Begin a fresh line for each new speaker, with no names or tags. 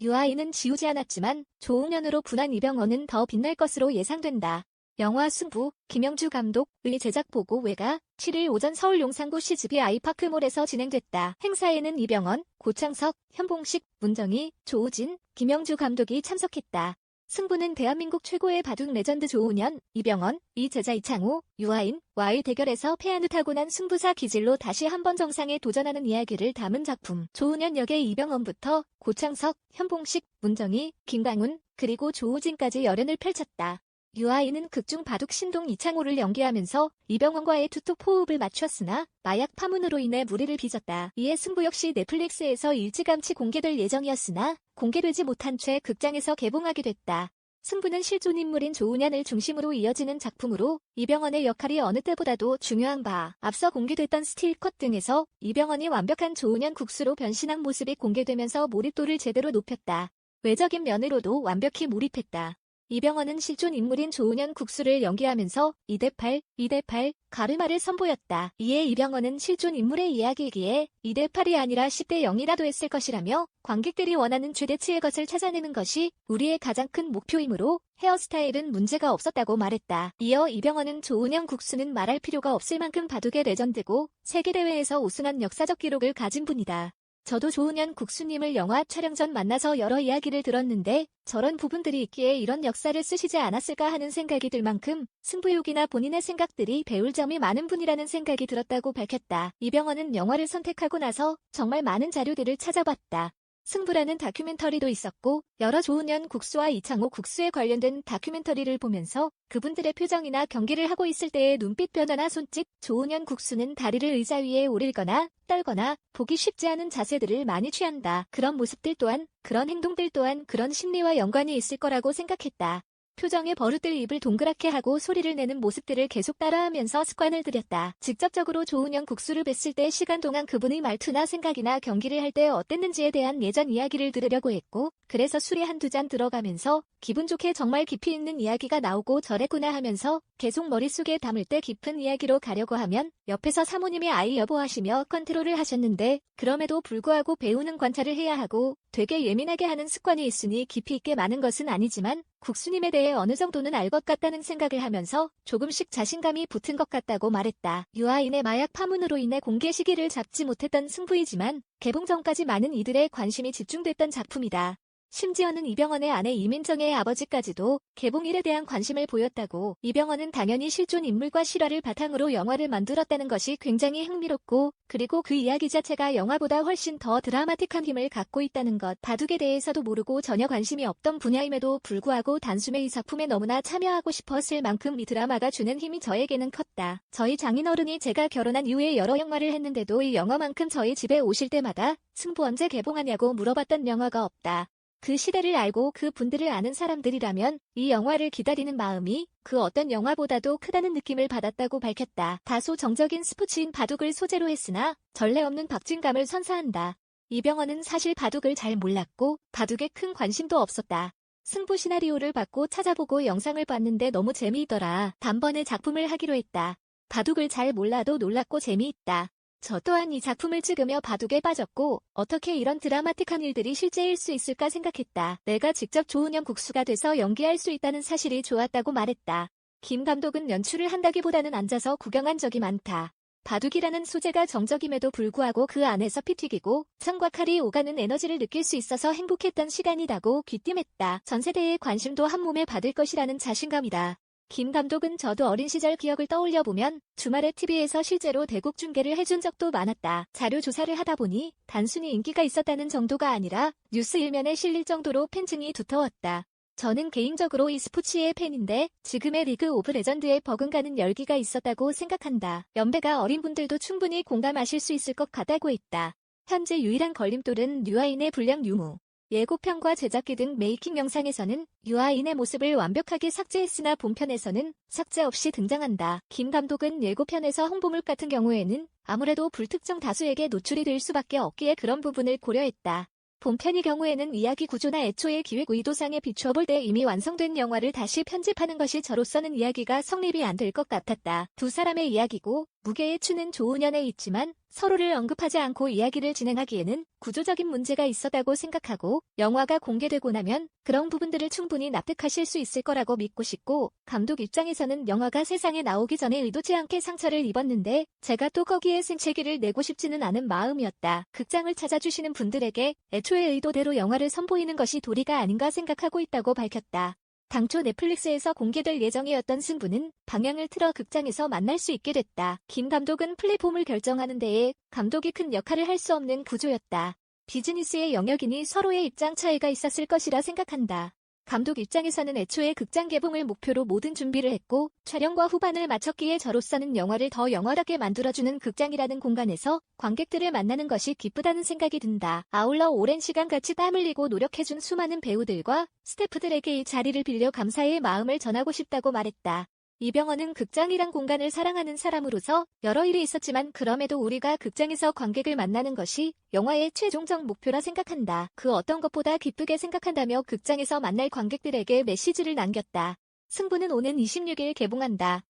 유아인은 지우지 않았지만 조훈현으로 분한 이병헌은 더 빛날 것으로 예상된다. 영화 승부, 김영주 감독의 제작 보고회가 7일 오전 서울 용산구 CGV 아이파크몰에서 진행됐다. 행사에는 이병헌, 고창석, 현봉식, 문정희, 조우진, 김영주 감독이 참석했다. 승부는 대한민국 최고의 바둑 레전드 조훈현, 이병헌, 이 제자 이창호, 유아인와의 대결에서 패한 후 타고난 승부사 기질로 다시 한번 정상에 도전하는 이야기를 담은 작품. 조훈현 역의 이병헌부터 고창석, 현봉식, 문정희, 김강훈, 그리고 조우진까지 열연을 펼쳤다. 유아인은 극중 바둑 신동 이창호를 연기하면서 이병헌과의 투톱 호흡을 맞췄으나 마약 파문으로 인해 무리를 빚었다. 이에 승부 역시 넷플릭스에서 일찌감치 공개될 예정이었으나 공개되지 못한 채 극장에서 개봉하게 됐다. 승부는 실존 인물인 조훈현을 중심으로 이어지는 작품으로 이병헌의 역할이 어느 때보다도 중요한 바, 앞서 공개됐던 스틸컷 등에서 이병헌이 완벽한 조훈현 국수로 변신한 모습이 공개되면서 몰입도를 제대로 높였다. 외적인 면으로도 완벽히 몰입했다. 이병헌은 실존 인물인 조훈현 국수를 연기하면서 2대8, 2대8 가르마를 선보였다. 이에 이병헌은 실존 인물의 이야기이기에 2대8이 아니라 10대0이라도 했을 것이라며 관객들이 원하는 최대치의 것을 찾아내는 것이 우리의 가장 큰 목표이므로 헤어스타일은 문제가 없었다고 말했다. 이어 이병헌은 조훈현 국수는 말할 필요가 없을 만큼 바둑의 레전드고 세계대회에서 우승한 역사적 기록을 가진 분이다. 저도 조훈현 국수님을 영화 촬영 전 만나서 여러 이야기를 들었는데 저런 부분들이 있기에 이런 역사를 쓰시지 않았을까 하는 생각이 들 만큼 승부욕이나 본인의 생각들이 배울 점이 많은 분이라는 생각이 들었다고 밝혔다. 이병헌은 영화를 선택하고 나서 정말 많은 자료들을 찾아봤다. 승부라는 다큐멘터리도 있었고 여러 조훈현 국수와 이창호 국수에 관련된 다큐멘터리를 보면서 그분들의 표정이나 경기를 하고 있을 때의 눈빛 변화나 손짓, 조훈현 국수는 다리를 의자 위에 오르거나 떨거나 보기 쉽지 않은 자세들을 많이 취한다. 그런 모습들 또한, 그런 행동들 또한 그런 심리와 연관이 있을 거라고 생각했다. 표정에 버릇들 입을 동그랗게 하고 소리를 내는 모습들을 계속 따라하면서 습관을 들였다. 직접적으로 조훈현 국수를 뵀을 때 시간 동안 그분의 말투나 생각이나 경기를 할 때 어땠는지에 대한 예전 이야기를 들으려고 했고 그래서 술이 한두 잔 들어가면서 기분 좋게 정말 깊이 있는 이야기가 나오고 저랬구나 하면서 계속 머릿속에 담을 때 깊은 이야기로 가려고 하면 옆에서 사모님이 아이 여보하시며 컨트롤을 하셨는데 그럼에도 불구하고 배우는 관찰을 해야 하고 되게 예민하게 하는 습관이 있으니 깊이 있게 많은 것은 아니지만 국수님에 대해 어느 정도는 알 것 같다는 생각을 하면서 조금씩 자신감이 붙은 것 같다고 말했다. 유아인의 마약 파문으로 인해 공개 시기를 잡지 못했던 승부이지만 개봉 전까지 많은 이들의 관심이 집중됐던 작품이다. 심지어는 이병헌의 아내 이민정의 아버지까지도 개봉일에 대한 관심을 보였다고. 이병헌은 당연히 실존 인물과 실화를 바탕으로 영화를 만들었다는 것이 굉장히 흥미롭고 그리고 그 이야기 자체가 영화보다 훨씬 더 드라마틱한 힘을 갖고 있다는 것. 바둑에 대해서도 모르고 전혀 관심이 없던 분야임에도 불구하고 단숨에 이 작품에 너무나 참여하고 싶었을 만큼 이 드라마가 주는 힘이 저에게는 컸다. 저희 장인어른이 제가 결혼한 이후에 여러 영화를 했는데도 이 영화만큼 저희 집에 오실 때마다 승부 언제 개봉하냐고 물어봤던 영화가 없다. 그 시대를 알고 그 분들을 아는 사람들이라면 이 영화를 기다리는 마음이 그 어떤 영화보다도 크다는 느낌을 받았다고 밝혔다. 다소 정적인 스포츠인 바둑을 소재로 했으나 전례 없는 박진감을 선사한다. 이병헌은 사실 바둑을 잘 몰랐고 바둑에 큰 관심도 없었다. 승부 시나리오를 받고 찾아보고 영상을 봤는데 너무 재미있더라. 단번에 작품을 하기로 했다. 바둑을 잘 몰라도 놀랍고 재미있다. 저 또한 이 작품을 찍으며 바둑에 빠졌고 어떻게 이런 드라마틱한 일들이 실제일 수 있을까 생각했다. 내가 직접 조훈현 국수가 돼서 연기할 수 있다는 사실이 좋았다고 말했다. 김 감독은 연출을 한다기보다는 앉아서 구경한 적이 많다. 바둑이라는 소재가 정적임에도 불구하고 그 안에서 피 튀기고 창과 칼이 오가는 에너지를 느낄 수 있어서 행복했던 시간이라고 귀띔했다. 전 세대의 관심도 한 몸에 받을 것이라는 자신감이다. 김 감독은 저도 어린 시절 기억을 떠올려보면 주말에 TV에서 실제로 대국 중계를 해준 적도 많았다. 자료 조사를 하다 보니 단순히 인기가 있었다는 정도가 아니라 뉴스 일면에 실릴 정도로 팬층이 두터웠다. 저는 개인적으로 이 스포츠의 팬인데 지금의 리그 오브 레전드에 버금가는 열기가 있었다고 생각한다. 연배가 어린 분들도 충분히 공감하실 수 있을 것 같다고 했다. 현재 유일한 걸림돌은 유아인의 불량 유무. 예고편과 제작기 등 메이킹 영상에서는 유아인의 모습을 완벽하게 삭제했으나 본편에서는 삭제 없이 등장한다. 김 감독은 예고편에서 홍보물 같은 경우에는 아무래도 불특정 다수에게 노출이 될 수밖에 없기에 그런 부분을 고려했다. 본편의 경우에는 이야기 구조나 애초의 기획 의도상에 비추어 볼 때 이미 완성된 영화를 다시 편집하는 것이 저로서는 이야기가 성립이 안 될 것 같았다. 두 사람의 이야기고 무게의 추는 조훈현에 있지만 서로를 언급하지 않고 이야기를 진행하기에는 구조적인 문제가 있었다고 생각하고 영화가 공개되고 나면 그런 부분들을 충분히 납득하실 수 있을 거라고 믿고 싶고 감독 입장에서는 영화가 세상에 나오기 전에 의도치 않게 상처를 입었는데 제가 또 거기에 생채기를 내고 싶지는 않은 마음이었다. 극장을 찾아주시는 분들에게 애초에 의도대로 영화를 선보이는 것이 도리가 아닌가 생각하고 있다고 밝혔다. 당초 넷플릭스에서 공개될 예정이었던 승부는 방향을 틀어 극장에서 만날 수 있게 됐다. 김 감독은 플랫폼을 결정하는 데에 감독이 큰 역할을 할 수 없는 구조였다. 비즈니스의 영역이니 서로의 입장 차이가 있었을 것이라 생각한다. 감독 입장에서는 애초에 극장 개봉을 목표로 모든 준비를 했고 촬영과 후반을 마쳤기에 저로서는 영화를 더 영원하게 만들어주는 극장이라는 공간에서 관객들을 만나는 것이 기쁘다는 생각이 든다. 아울러 오랜 시간 같이 땀 흘리고 노력해준 수많은 배우들과 스태프들에게 이 자리를 빌려 감사의 마음을 전하고 싶다고 말했다. 이병헌은 극장이란 공간을 사랑하는 사람으로서 여러 일이 있었지만 그럼에도 우리가 극장에서 관객을 만나는 것이 영화의 최종적 목표라 생각한다. 그 어떤 것보다 기쁘게 생각한다며 극장에서 만날 관객들에게 메시지를 남겼다. 승부는 오는 26일 개봉한다.